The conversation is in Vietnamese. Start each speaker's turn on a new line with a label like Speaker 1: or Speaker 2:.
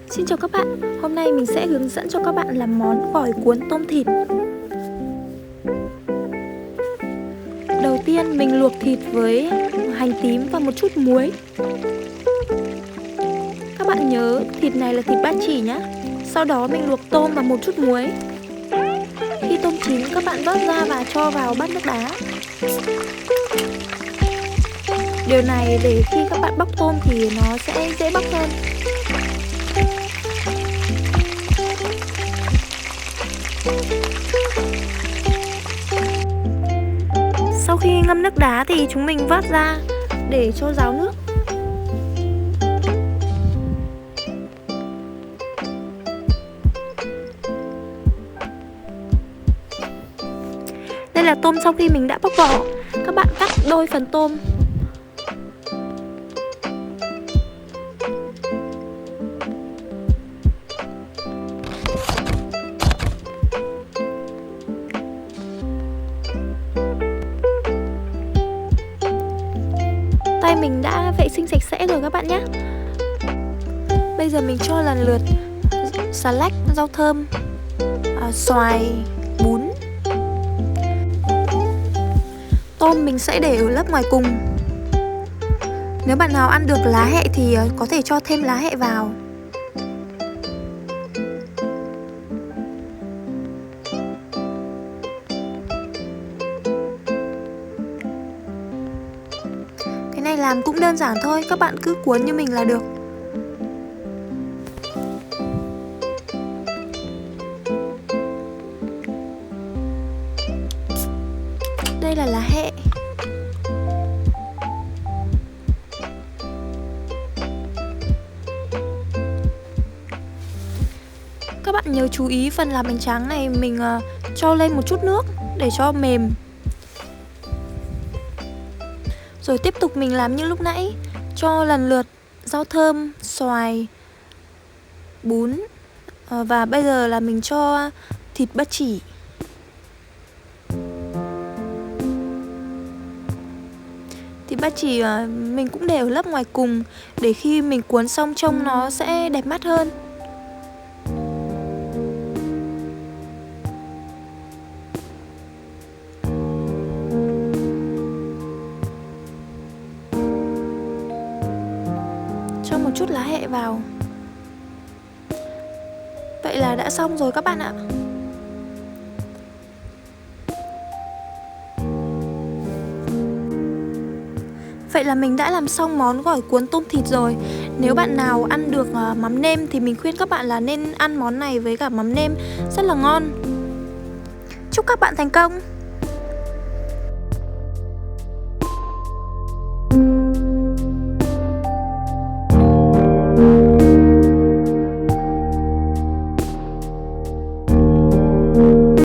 Speaker 1: Xin chào các bạn, hôm nay mình sẽ hướng dẫn cho các bạn làm món gỏi cuốn tôm thịt. Đầu tiên mình luộc thịt với hành tím và một chút muối. Các bạn nhớ thịt này là thịt ba chỉ nhé. Sau đó mình luộc tôm và một chút muối. Khi tôm chín các bạn vớt ra và cho vào bát nước đá. Điều này để khi các bạn bóc tôm thì nó sẽ dễ bóc hơn. Sau khi ngâm nước đá thì chúng mình vớt ra để cho ráo nước. Đây là tôm sau khi mình đã bóc vỏ. Các bạn cắt đôi phần tôm. Tay mình đã vệ sinh sạch sẽ rồi các bạn nhé. Bây giờ mình cho lần lượt xà lách, rau thơm, xoài, bún. Tôm mình sẽ để ở lớp ngoài cùng. Nếu bạn nào ăn được lá hẹ thì có thể cho thêm lá hẹ vào. Cái này làm cũng đơn giản thôi, các bạn cứ cuốn như mình là được. Đây là lá hẹ. Các bạn nhớ chú ý phần làm bánh tráng này mình cho lên một chút nước để cho mềm. Rồi tiếp tục mình làm như lúc nãy, cho lần lượt rau thơm, xoài, bún. Và bây giờ là mình cho thịt ba chỉ. Thịt ba chỉ mình cũng để ở lớp ngoài cùng để khi mình cuốn xong trông nó sẽ đẹp mắt hơn. Cho một chút lá hẹ vào. Vậy là đã xong rồi các bạn ạ. Vậy là mình đã làm xong món gỏi cuốn tôm thịt rồi. Nếu bạn nào ăn được mắm nêm thì mình khuyên các bạn là nên ăn món này với cả mắm nêm, rất là ngon. Chúc các bạn thành công!